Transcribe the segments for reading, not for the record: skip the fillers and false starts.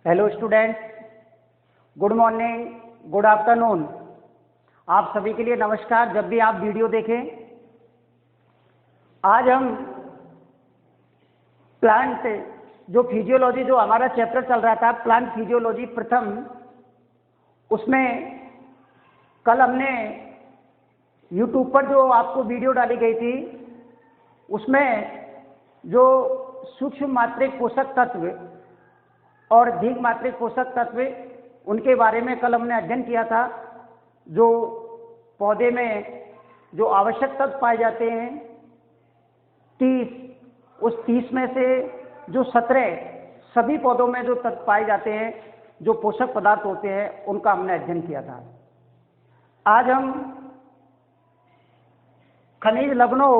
Hello students, good morning, good afternoon. आप सभी के लिए नमस्कार। जब भी आप वीडियो देखें, आज हम प्लांट जो फिजियोलॉजी जो हमारा चैप्टर चल रहा था, प्लांट फिजियोलॉजी प्रथम, उसमें कल हमने यूट्यूब पर जो आपको वीडियो डाली गई थी, उसमें जो सूक्ष्म मात्रिक पोषक तत्व और अधिक मात्रिक पोषक तत्व, उनके बारे में कल हमने अध्ययन किया था। जो पौधे में जो आवश्यक तत्व पाए जाते हैं 30, उस 30 में से जो 17 सभी पौधों में जो तत्व पाए जाते हैं, जो पोषक पदार्थ होते हैं, उनका हमने अध्ययन किया था। आज हम खनिज लवणों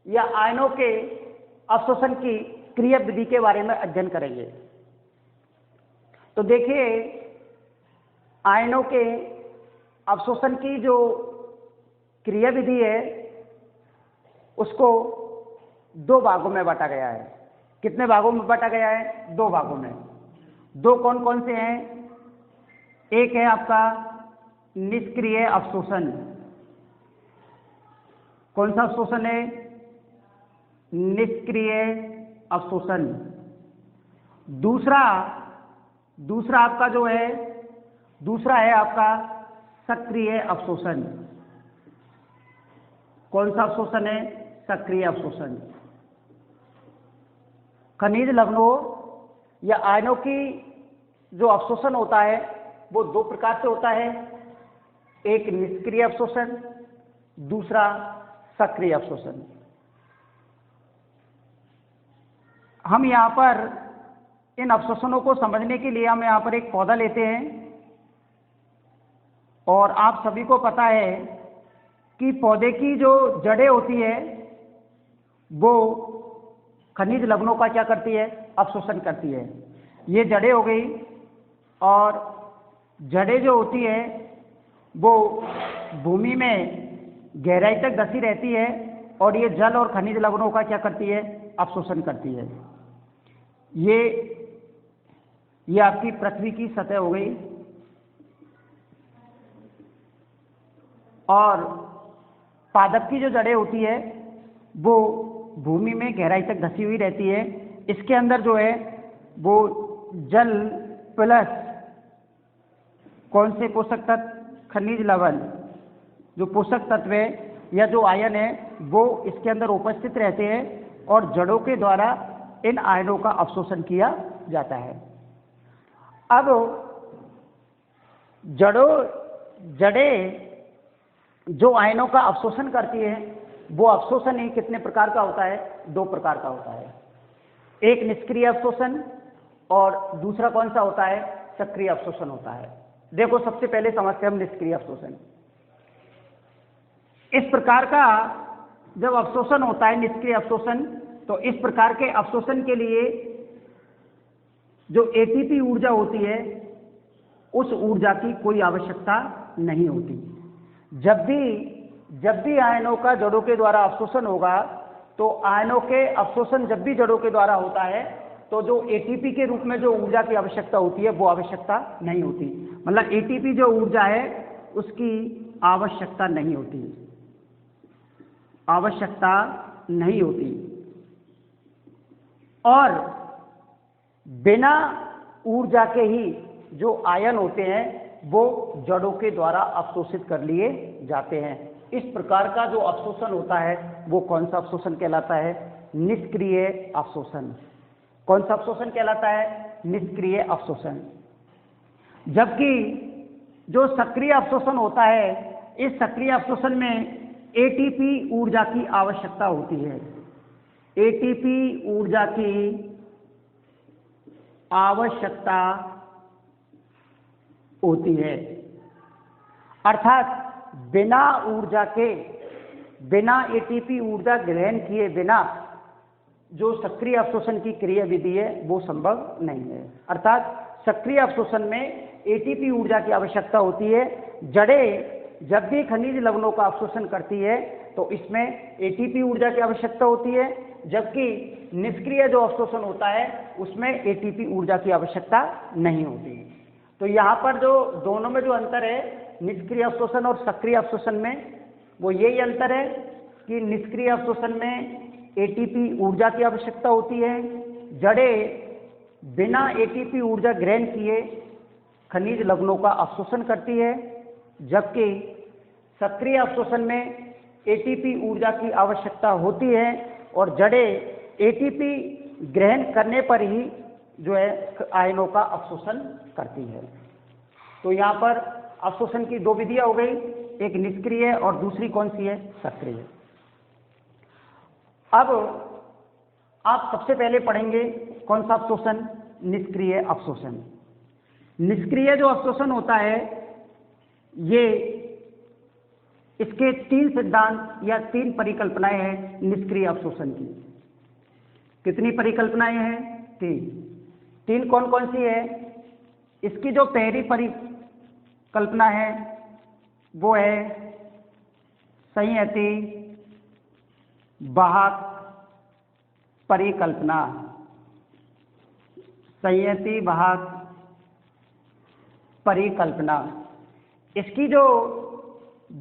या आयनों के अवशोषण की क्रिया विधि के बारे में अध्ययन करेंगे। तो देखिए, आयनों के अवशोषण की जो क्रिया विधि है, उसको 2 भागों में बांटा गया है। कितने भागों में बांटा गया है? 2 भागों में। 2 कौन कौन से हैं? एक है आपका निष्क्रिय अवशोषण। कौन सा अवशोषण है? निष्क्रिय अवशोषण। दूसरा आपका जो है, दूसरा है आपका सक्रिय अवशोषण। कौन सा अवशोषण है? सक्रिय अवशोषण। खनिज लवणों या आयनों की जो अवशोषण होता है, वो 2 प्रकार से होता है। एक निष्क्रिय अवशोषण, दूसरा सक्रिय अवशोषण। हम यहाँ पर इन अवशोषणों को समझने के लिए हम यहाँ पर एक पौधा लेते हैं, और आप सभी को पता है कि पौधे की जो जड़ें होती है, वो खनिज लवणों का क्या करती है? अवशोषण करती है। ये जड़ें हो गई, और जड़ें जो होती है वो भूमि में गहराई तक धसी रहती है, और ये जल और खनिज लवणों का क्या करती है? अवशोषण करती है। ये आपकी पृथ्वी की सतह हो गई, और पादप की जो जड़ें होती है वो भूमि में गहराई तक धसी हुई रहती है। इसके अंदर जो है वो जल प्लस कौन से पोषक तत्व? खनिज लवण, जो पोषक तत्व है या जो आयन है, वो इसके अंदर उपस्थित रहते हैं, और जड़ों के द्वारा इन आयनों का अवशोषण किया जाता है। अब जड़ें जो आयनों का अवशोषण करती है, वो अवशोषण ही कितने प्रकार का होता है? 2 प्रकार का होता है। एक निष्क्रिय अवशोषण, और दूसरा कौन सा होता है? सक्रिय अवशोषण होता है। देखो, सबसे पहले समझते हैं हम निष्क्रिय अवशोषण। इस प्रकार का जब अवशोषण होता है, निष्क्रिय अवशोषण, तो इस प्रकार के अवशोषण के लिए जो एटीपी ऊर्जा होती है, उस ऊर्जा की कोई आवश्यकता नहीं होती। जब भी आयनों का जड़ों के द्वारा अवशोषण होगा, तो आयनों के अवशोषण जब भी जड़ों के द्वारा होता है, तो जो एटीपी के रूप में जो ऊर्जा की आवश्यकता होती है, वो आवश्यकता नहीं होती। मतलब एटीपी जो ऊर्जा है, उसकी आवश्यकता नहीं होती, आवश्यकता नहीं होती। और बिना ऊर्जा के ही जो आयन होते हैं, वो जड़ों के द्वारा अवशोषित कर लिए जाते हैं। इस प्रकार का जो अवशोषण होता है, वो कौन सा अवशोषण कहलाता है? निष्क्रिय अवशोषण। कौन सा अवशोषण कहलाता है? निष्क्रिय अवशोषण। जबकि जो सक्रिय अवशोषण होता है, इस सक्रिय अवशोषण में एटीपी ऊर्जा की आवश्यकता होती है। एटीपी ऊर्जा की आवश्यकता होती है, अर्थात बिना एटीपी ऊर्जा ग्रहण किए बिना जो सक्रिय अवशोषण की क्रिया विधि है, वो संभव नहीं है। अर्थात सक्रिय अवशोषण में एटीपी ऊर्जा की आवश्यकता होती है। जड़ें जब भी खनिज लवणों का अवशोषण करती है, तो इसमें एटीपी ऊर्जा की आवश्यकता होती है, जबकि निष्क्रिय जो अवशोषण होता है उसमें एटीपी ऊर्जा की आवश्यकता नहीं होती। तो यहाँ पर जो दोनों में जो अंतर है निष्क्रिय अवशोषण और सक्रिय अवशोषण में, वो यही अंतर है कि निष्क्रिय अवशोषण में एटीपी ऊर्जा की आवश्यकता होती है, जड़ें बिना एटीपी ऊर्जा ग्रहण किए खनिज लवणों का अवशोषण करती है, जबकि सक्रिय अवशोषण में एटीपी ऊर्जा की आवश्यकता होती है और जड़ें एटीपी ग्रहण करने पर ही जो है आयनों का अवशोषण करती है। तो यहाँ पर अवशोषण की दो विधियाँ हो गई, एक निष्क्रिय और दूसरी कौन सी है, सक्रिय। अब आप सबसे पहले पढ़ेंगे कौन सा अवशोषण, निष्क्रिय अवशोषण। निष्क्रिय जो अवशोषण होता है ये, इसके तीन सिद्धांत या तीन परिकल्पनाएं हैं निष्क्रिय अवशोषण की। कितनी परिकल्पनाएं हैं, तीन कौन कौन सी है। इसकी जो पहली परिकल्पना है वो है संहति वाहक परिकल्पना। संहति वाहक परिकल्पना। इसकी जो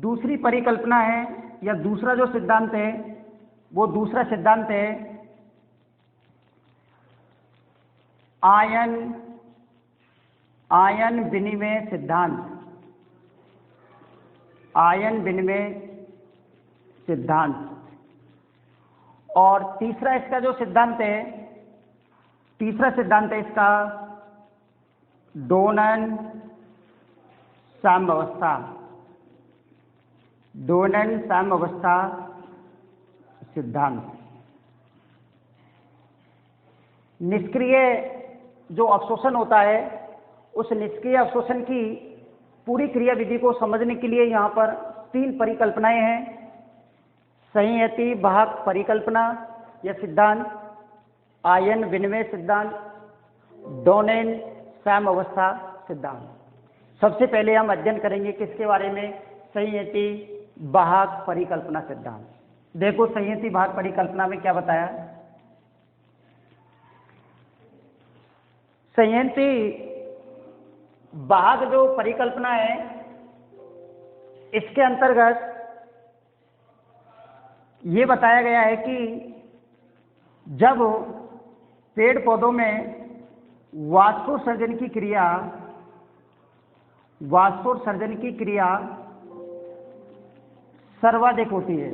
दूसरी परिकल्पना है या दूसरा जो सिद्धांत है वो दूसरा सिद्धांत है आयन विनिमय सिद्धांत। आयन विनिमय सिद्धांत। और तीसरा इसका जो सिद्धांत है, तीसरा सिद्धांत है इसका डोनन साम्यावस्था। डोनन साम्यावस्था सिद्धांत। निष्क्रिय जो अवशोषण होता है उस निष्क्रिय अवशोषण की पूरी क्रिया विधि को समझने के लिए यहाँ पर तीन परिकल्पनाएं हैं। संहति वाहक परिकल्पना या सिद्धांत, आयन विनिमय सिद्धांत, डोनेन साम्यावस्था सिद्धांत। सबसे पहले हम अध्ययन करेंगे किसके बारे में, संहति वाहक परिकल्पना सिद्धांत। देखो संहति वाहक परिकल्पना में क्या बताया। संहति वाहक जो परिकल्पना है इसके अंतर्गत ये बताया गया है कि जब पेड़ पौधों में वाष्पोत्सर्जन की क्रिया सर्वाधिक होती है।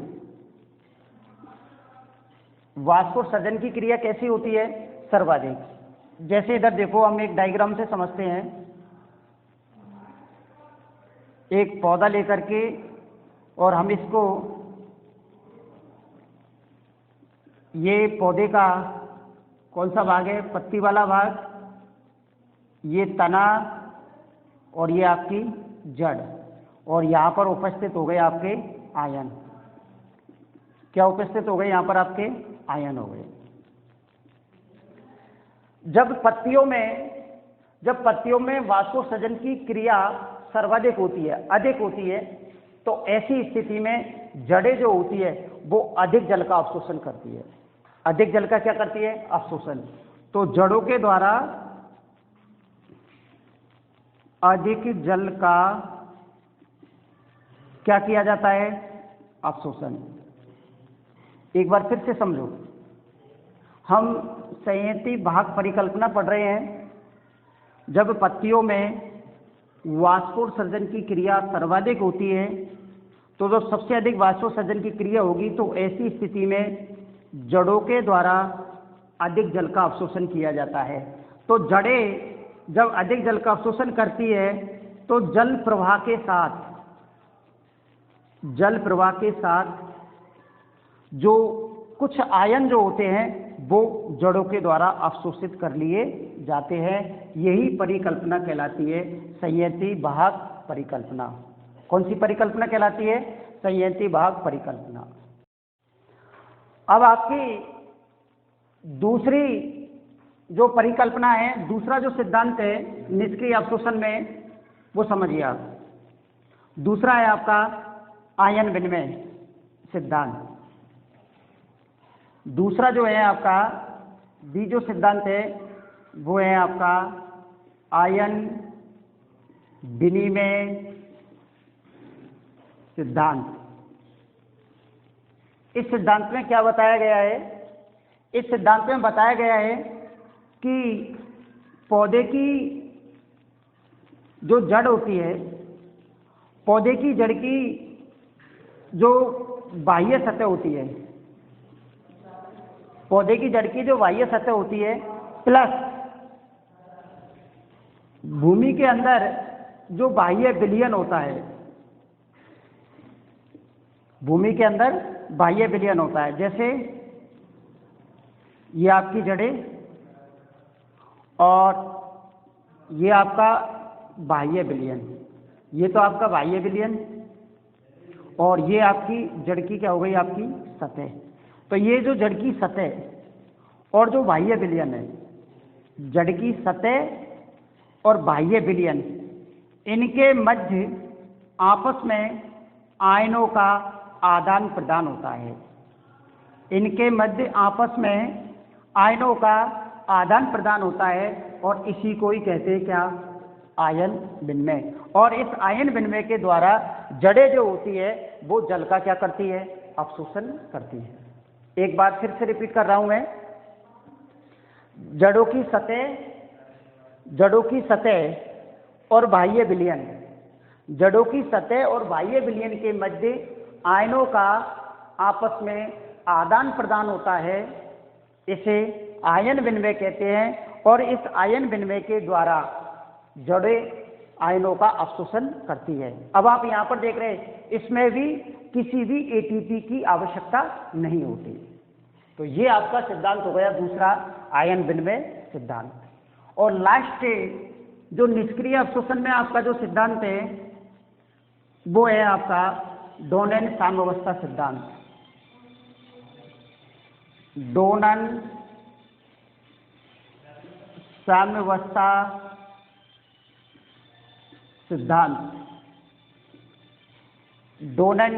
वाष्पोत्सर्जन की क्रिया कैसी होती है, सर्वाधिक। जैसे इधर देखो, हम एक डायग्राम से समझते हैं। एक पौधा लेकर के और हम इसको, ये पौधे का कौन सा भाग है, पत्ती वाला भाग, ये तना और ये आपकी जड़, और यहाँ पर उपस्थित हो गए आपके आयन। क्या उपस्थित हो गए यहाँ पर, आपके आयन हो गए। जब पत्तियों में वाष्पोत्सर्जन की क्रिया सर्वाधिक होती है, अधिक होती है, तो ऐसी स्थिति में जड़ें जो होती है वो अधिक जल का अवशोषण करती है। अधिक जल का क्या करती है, अवशोषण। तो जड़ों के द्वारा अधिक जल का क्या किया जाता है, अवशोषण। एक बार फिर से समझो, हम संहति वाहक परिकल्पना पढ़ रहे हैं। जब पत्तियों में वाष्पोत्सर्जन की क्रिया सर्वाधिक होती है, तो जो सबसे अधिक वाष्पोत्सर्जन की क्रिया होगी, तो ऐसी स्थिति में जड़ों के द्वारा अधिक जल का अवशोषण किया जाता है। तो जड़ें जब अधिक जल का अवशोषण करती है तो जल प्रवाह के साथ जो कुछ आयन जो होते हैं वो जड़ों के द्वारा अवशोषित कर लिए जाते हैं। यही परिकल्पना कहलाती है संहति वाहक परिकल्पना। कौन सी परिकल्पना कहलाती है, संहति वाहक परिकल्पना। अब आपकी दूसरी जो परिकल्पना है, दूसरा जो सिद्धांत है निष्क्रिय अवशोषण में, वो समझिए आप। दूसरा है आपका आयन विनिमय सिद्धांत। दूसरा जो है आपका बी जो सिद्धांत है वो है आपका आयन विनिमय सिद्धांत। इस सिद्धांत में क्या बताया गया है? इस सिद्धांत में बताया गया है कि पौधे की जो जड़ होती है, पौधे की जड़ की जो बाह्य सतह होती है, पौधे की जड़ की जो बाह्य सतह होती है प्लस भूमि के अंदर जो बाह्य विलयन होता है, भूमि के अंदर बाह्य विलयन होता है, जैसे ये आपकी जड़ें और ये आपका बाह्य विलयन, ये तो आपका बाह्य विलयन और ये आपकी जड़ की क्या हो गई आपकी सतह। तो ये जो जड़ की सतह और जो बाह्य विलयन है, जड़ की सतह और बाह्य विलयन, इनके मध्य आपस में आयनों का आदान प्रदान होता है। इनके मध्य आपस में आयनों का आदान प्रदान होता है और इसी को ही कहते हैं क्या? आयन विनिमय। और इस आयन विनिमय के द्वारा जड़ें जो होती है वो जल का क्या करती है? अवशोषण करती है। एक बार फिर से रिपीट कर रहा हूं मैं, जड़ों की सतह और बाह्य विलयन, जड़ों की सतह और बाह्य विलयन के मध्य आयनों का आपस में आदान प्रदान होता है, इसे आयन विनिमय कहते हैं। और इस आयन विनिमय के द्वारा जड़ें आयनों का अवशोषण करती है। अब आप यहाँ पर देख रहे हैं इसमें भी किसी भी एटीपी की आवश्यकता नहीं होती। तो ये आपका सिद्धांत हो गया दूसरा आयन विनिमय सिद्धांत। और लास्ट जो निष्क्रिय अवशोषण में आपका जो सिद्धांत है वो है आपका डोनेन साम्यावस्था सिद्धांत। डोनेन साम्यावस्था सिद्धांत, डोनेन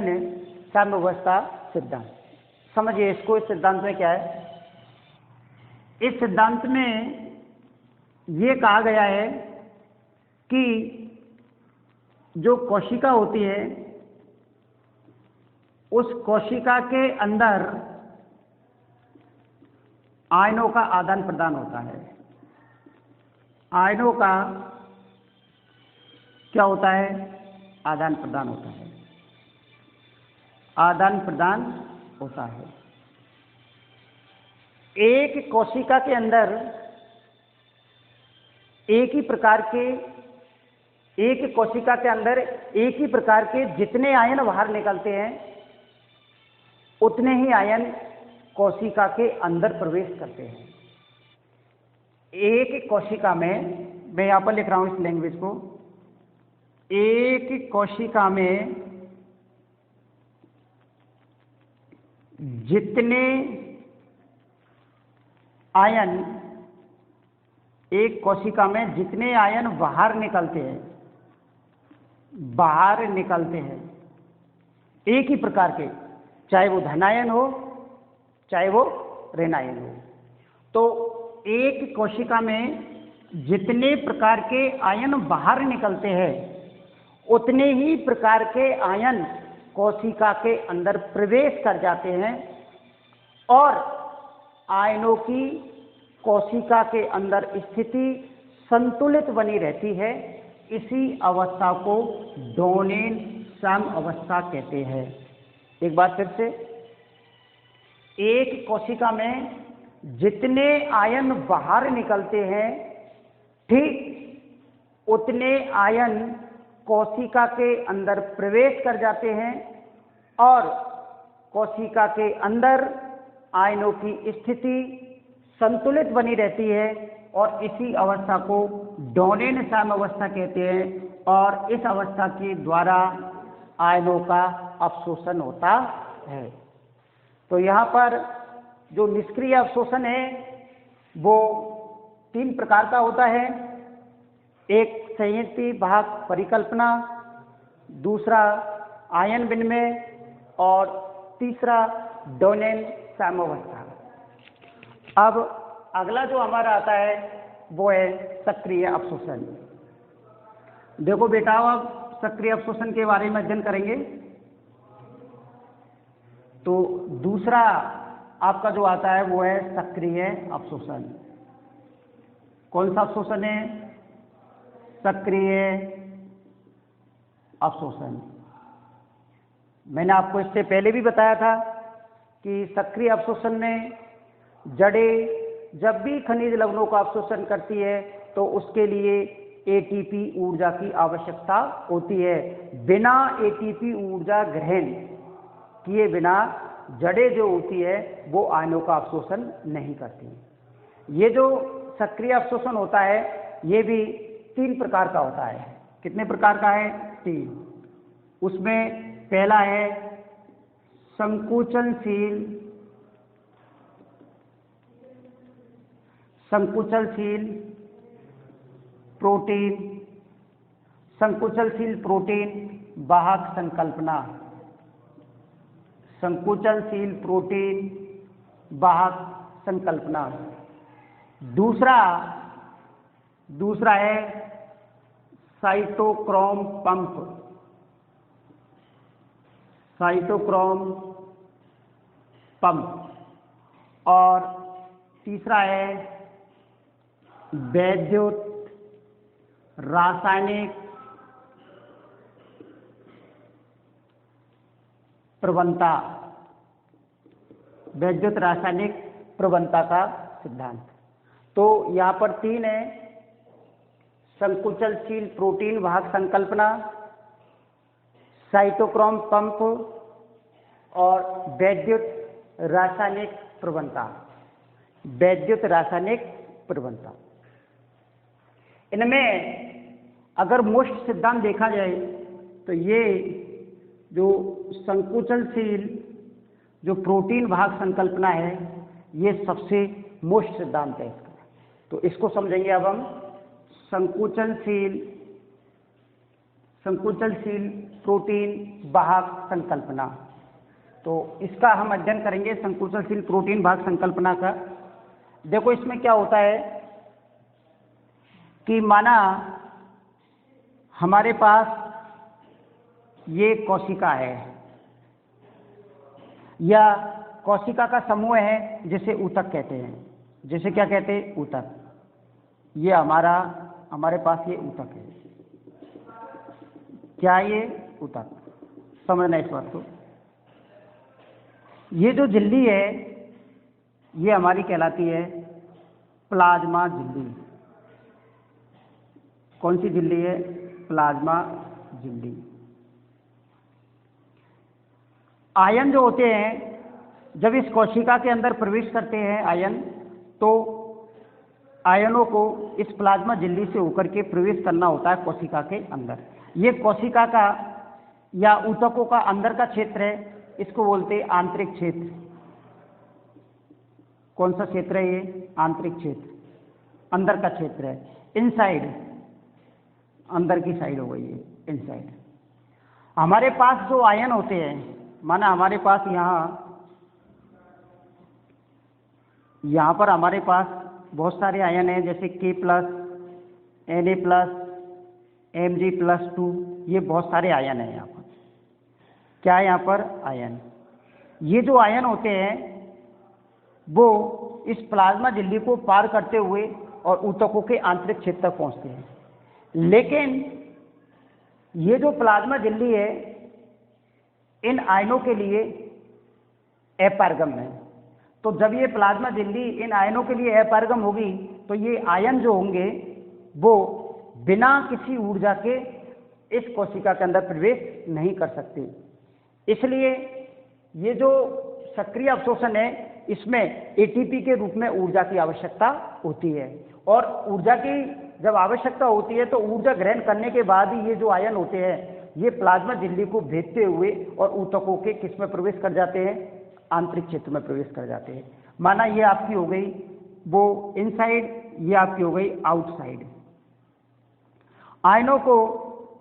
साम्यावस्था सिद्धांत। समझिए इसको, इस सिद्धांत में क्या है? इस सिद्धांत में ये कहा गया है कि जो कोशिका होती है उस कोशिका के अंदर आयनों का आदान प्रदान होता है। आयनों का क्या होता है? आदान प्रदान होता है। आदान प्रदान होता है। एक कोशिका के अंदर एक ही प्रकार के जितने आयन बाहर निकलते हैं उतने ही आयन कोशिका के अंदर प्रवेश करते हैं। एक कोशिका में, मैं यहां पर लिख रहा हूं इस लैंग्वेज को, एक कोशिका में जितने आयन, एक कोशिका में जितने आयन बाहर निकलते हैं एक ही प्रकार के, चाहे वो धनायन हो चाहे वो ऋणायन हो, तो एक कोशिका में जितने प्रकार के आयन बाहर निकलते हैं उतने ही प्रकार के आयन कोशिका के अंदर प्रवेश कर जाते हैं और आयनों की कोशिका के अंदर स्थिति संतुलित बनी रहती है। इसी अवस्था को डोनेन साम्यावस्था कहते हैं। एक बार फिर से, एक कोशिका में जितने आयन बाहर निकलते हैं ठीक उतने आयन कोशिका के अंदर प्रवेश कर जाते हैं और कोशिका के अंदर आयनों की स्थिति संतुलित बनी रहती है और इसी अवस्था को डोनेन साम्यावस्था कहते हैं। और इस अवस्था के द्वारा आयनों का अवशोषण होता है। तो यहाँ पर जो निष्क्रिय अवशोषण है वो 3 प्रकार का होता है। एक संयुक्ति भाग परिकल्पना, दूसरा आयन विनिमय और तीसरा डोनेन साम्यावस्था। अब अगला जो हमारा आता है वो है सक्रिय अवशोषण। देखो बेटा, अब सक्रिय अवशोषण के बारे में अध्ययन करेंगे। तो दूसरा आपका जो आता है वो है सक्रिय अवशोषण। कौन सा अवशोषण है? सक्रिय अवशोषण। मैंने आपको इससे पहले भी बताया था कि सक्रिय अवशोषण में जड़ें जब भी खनिज लवणों का अवशोषण करती है तो उसके लिए एटीपी ऊर्जा की आवश्यकता होती है। बिना एटीपी ऊर्जा ग्रहण किए बिना जड़ें जो होती है वो आयनों का अवशोषण नहीं करती। ये जो सक्रिय अवशोषण होता है ये भी 3 प्रकार का होता है। कितने प्रकार का है? 3। उसमें पहला है संकुचनशील प्रोटीन वाहक संकल्पना। संकुचनशील प्रोटीन वाहक संकल्पना। दूसरा है साइटोक्रोम पंप। और तीसरा है वैद्युत रासायनिक प्रवणता। वैद्युत रासायनिक प्रवणता का सिद्धांत। तो यहाँ पर 3 है, संकुचनशील प्रोटीन वाहक संकल्पना, साइटोक्रोम पंप और वैद्युत रासायनिक प्रवणता। इनमें अगर मुख्य सिद्धांत देखा जाए तो ये जो संकुचनशील जो प्रोटीन वाहक संकल्पना है ये सबसे मुख्य सिद्धांत है इसका। तो इसको समझेंगे अब हम। संकुचनशील प्रोटीन वाहक संकल्पना। तो इसका हम अध्ययन करेंगे, संकुचनशील प्रोटीन वाहक संकल्पना का। देखो इसमें क्या होता है कि माना हमारे पास ये कोशिका है या कोशिका का समूह है जिसे ऊतक कहते हैं। जिसे क्या कहते हैं? ऊतक। ये हमारे पास ये ऊतक है। क्या ये? ऊतक। समझना इस बात को। ये जो झिल्ली है ये हमारी कहलाती है प्लाज्मा झिल्ली। कौन सी झिल्ली है? प्लाज्मा झिल्ली। आयन जो होते हैं जब इस कोशिका के अंदर प्रवेश करते हैं आयन, तो आयनों को इस प्लाज्मा झिल्ली से होकर के प्रवेश करना होता है कोशिका के अंदर। ये कोशिका का या ऊतकों का अंदर का क्षेत्र है, इसको बोलते हैं आंतरिक क्षेत्र। कौन सा क्षेत्र है ये? आंतरिक क्षेत्र, अंदर का क्षेत्र है। इनसाइड, अंदर की साइड हो गई है इनसाइड। हमारे पास जो आयन होते हैं, माना हमारे पास यहाँ पर हमारे पास बहुत सारे आयन हैं, जैसे K+, Na+, Mg+2, ये बहुत सारे आयन हैं यहाँ पर। क्या है यहाँ पर? आयन। ये जो आयन होते हैं वो इस प्लाज्मा झिल्ली को पार करते हुए और ऊतकों के आंतरिक क्षेत्र तक पहुँचते हैं। लेकिन ये जो प्लाज्मा झिल्ली है इन आयनों के लिए अपारगम है। तो जब ये प्लाज्मा झिल्ली इन आयनों के लिए अपारगम होगी तो ये आयन जो होंगे वो बिना किसी ऊर्जा के इस कोशिका के अंदर प्रवेश नहीं कर सकते। इसलिए ये जो सक्रिय अवशोषण है इसमें एटीपी के रूप में ऊर्जा की आवश्यकता होती है। और ऊर्जा की जब आवश्यकता होती है तो ऊर्जा ग्रहण करने के बाद ही ये जो आयन होते हैं ये प्लाज्मा झिल्ली को भेदते हुए और ऊतकों के किस में प्रवेश कर जाते हैं? आंतरिक क्षेत्र में प्रवेश कर जाते हैं। माना ये आपकी हो गई वो इनसाइड, ये आपकी हो गई आउटसाइड। आयनों को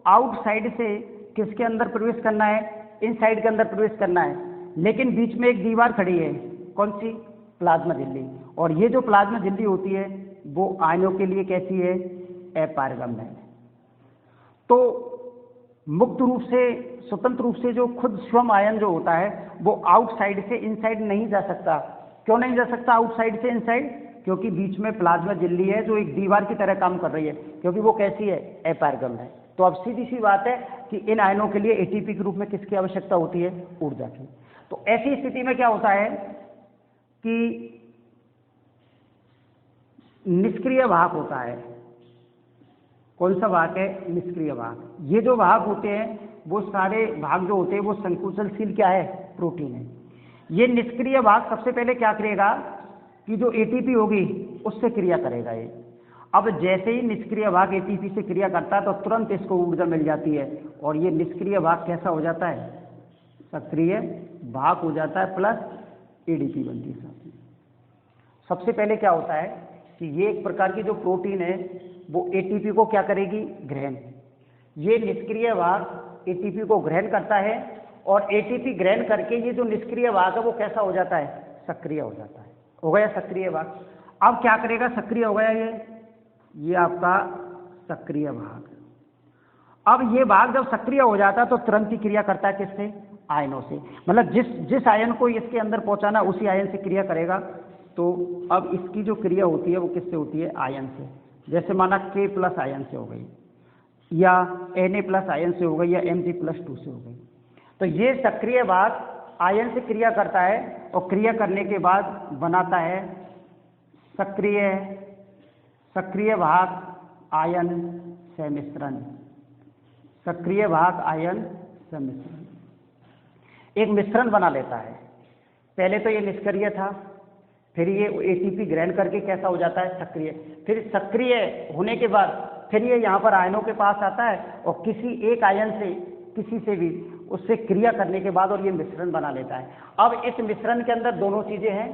आउटसाइड से किसके अंदर प्रवेश करना है? इनसाइड के अंदर प्रवेश करना है। लेकिन बीच में एक दीवार खड़ी है, कौन सी? प्लाज्मा झिल्ली। और ये जो प्लाज्मा झिल्ली होती है वो आयनों के लिए कैसी है, अपारगम्य है। तो मुक्त रूप से, स्वतंत्र रूप से जो खुद स्वयं आयन जो होता है वो आउटसाइड से इनसाइड नहीं जा सकता। क्यों नहीं जा सकता आउटसाइड से इनसाइड? क्योंकि बीच में प्लाज्मा झिल्ली है जो एक दीवार की तरह काम कर रही है, क्योंकि वो कैसी है, अपारगम्य है। तो अब सीधी सी बात है कि इन आयनों के लिए एटीपी के रूप में किसकी आवश्यकता होती है, ऊर्जा की। तो ऐसी स्थिति में क्या होता है कि निष्क्रिय वाहक होता है। कौन सा वाहक है, निष्क्रिय वाहक। ये जो वाहक होते हैं वो सारे भाग जो होते हैं वो संकुचनशील क्या है, प्रोटीन है। ये निष्क्रिय वाहक सबसे पहले क्या करेगा कि जो एटीपी होगी उससे क्रिया करेगा ये। अब जैसे ही निष्क्रिय वाहक एटीपी से क्रिया करता है तो तुरंत इसको ऊर्जा मिल जाती है और ये निष्क्रिय वाहक कैसा हो जाता है, सक्रिय वाहक हो जाता है, प्लस एडीपी बनती है। सबसे पहले क्या होता है कि ये एक प्रकार की जो प्रोटीन है वो एटीपी को क्या करेगी, ग्रहण। ये निष्क्रिय वाहक एटीपी को ग्रहण करता है और एटीपी ग्रहण करके ये जो निष्क्रिय वाहक है वो कैसा हो जाता है, सक्रिय हो जाता है। हो गया सक्रिय वाहक। अब क्या करेगा, सक्रिय हो गया ये आपका सक्रिय वाहक। अब ये वाहक जब सक्रिय हो जाता है तो तुरंत ही क्रिया करता है किससे, आयनों से। मतलब जिस आयन को इसके अंदर पहुंचाना उसी आयन से क्रिया करेगा। तो अब इसकी जो क्रिया होती है वो किससे होती है, आयन से। जैसे माना K+ आयन से हो गई या Na+ आयन से हो गई या Mg+2 से हो गई। तो ये सक्रिय वाहक आयन से क्रिया करता है और क्रिया करने के बाद बनाता है सक्रिय वाहक आयन सम्मिश्रण। सक्रिय वाहक आयन सम्मिश्रण एक मिश्रण बना लेता है। पहले तो ये निष्क्रिय था, फिर ये एटीपी ग्रहण करके कैसा हो जाता है, सक्रिय। फिर सक्रिय होने के बाद फिर ये यहाँ पर आयनों के पास आता है और किसी एक आयन से किसी से भी उससे क्रिया करने के बाद और ये मिश्रण बना लेता है। अब इस मिश्रण के अंदर दोनों चीजें हैं,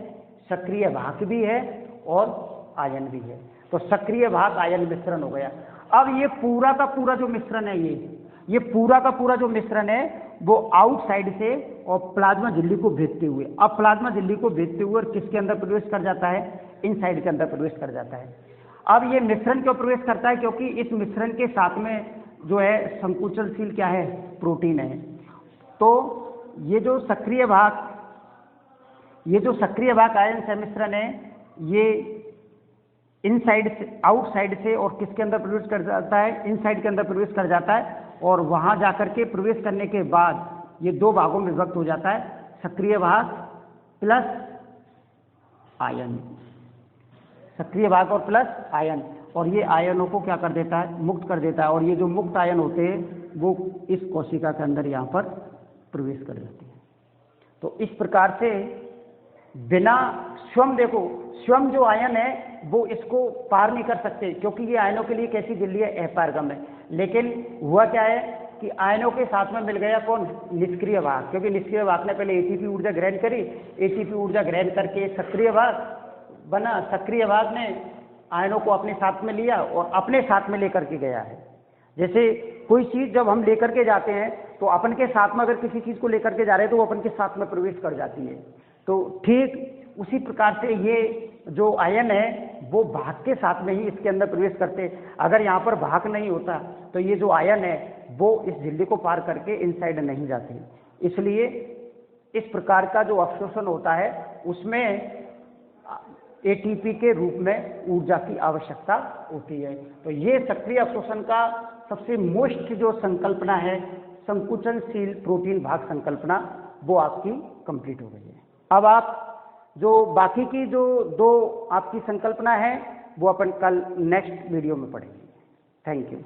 सक्रिय वाहक भी है और आयन भी है। तो सक्रिय वाहक आयन मिश्रण हो गया। अब ये पूरा का पूरा जो मिश्रण है, ये पूरा का पूरा जो मिश्रण है वो आउटसाइड से और प्लाज्मा झिल्ली को भेजते हुए, अब प्लाज्मा झिल्ली को भेजते हुए और किसके अंदर प्रवेश कर जाता है, इनसाइड के अंदर प्रवेश कर जाता है। अब ये मिश्रण क्यों प्रवेश करता है, क्योंकि इस मिश्रण के साथ में जो है संकुचनशील क्या है, प्रोटीन है। तो ये जो सक्रिय वाहक आयन सम्मिश्रण है ये इनसाइड से, आउटसाइड से और किसके अंदर प्रवेश कर जाता है, इनसाइड के अंदर प्रवेश कर जाता है और वहां जाकर के प्रवेश करने के बाद ये दो भागों में विभक्त हो जाता है, सक्रिय वाहक प्लस आयन। सक्रिय वाहक और प्लस आयन, और ये आयनों को क्या कर देता है, मुक्त कर देता है। और ये जो मुक्त आयन होते हैं वो इस कोशिका के अंदर यहाँ पर प्रवेश कर जाते हैं। तो इस प्रकार से बिना स्वयं, देखो स्वयं जो आयन है वो इसको पार नहीं कर सकते, क्योंकि ये आयनों के लिए कैसी झिल्ली है, अपारगम्य है। लेकिन हुआ क्या है कि आयनों के साथ में मिल गया कौन, निष्क्रिय वाहक। क्योंकि निष्क्रिय वाहक ने पहले एटीपी ऊर्जा ग्रहण करी, एटीपी ऊर्जा ग्रहण करके सक्रिय वाहक बना, सक्रिय वाहक ने आयनों को अपने साथ में लिया और अपने साथ में लेकर के गया है। जैसे कोई चीज जब हम लेकर के जाते हैं तो अपन के साथ में अगर किसी चीज को लेकर के जा रहे हैं तो वो अपन के साथ में प्रवेश कर जाती है। तो ठीक उसी प्रकार से ये जो आयन है वो भाग के साथ में ही इसके अंदर प्रवेश करते। अगर यहाँ पर भाग नहीं होता तो ये जो आयन है वो इस झिल्ली को पार करके इनसाइड नहीं जाते। इसलिए इस प्रकार का जो अवशोषण होता है उसमें एटीपी के रूप में ऊर्जा की आवश्यकता होती है। तो ये सक्रिय अवशोषण का सबसे मोस्ट जो संकल्पना है, संकुचनशील प्रोटीन भाग संकल्पना, वो आपकी कंप्लीट हो गई है। अब आप जो बाकी की जो दो आपकी संकल्पना है वो अपन कल नेक्स्ट वीडियो में पढ़ेंगे। Thank you.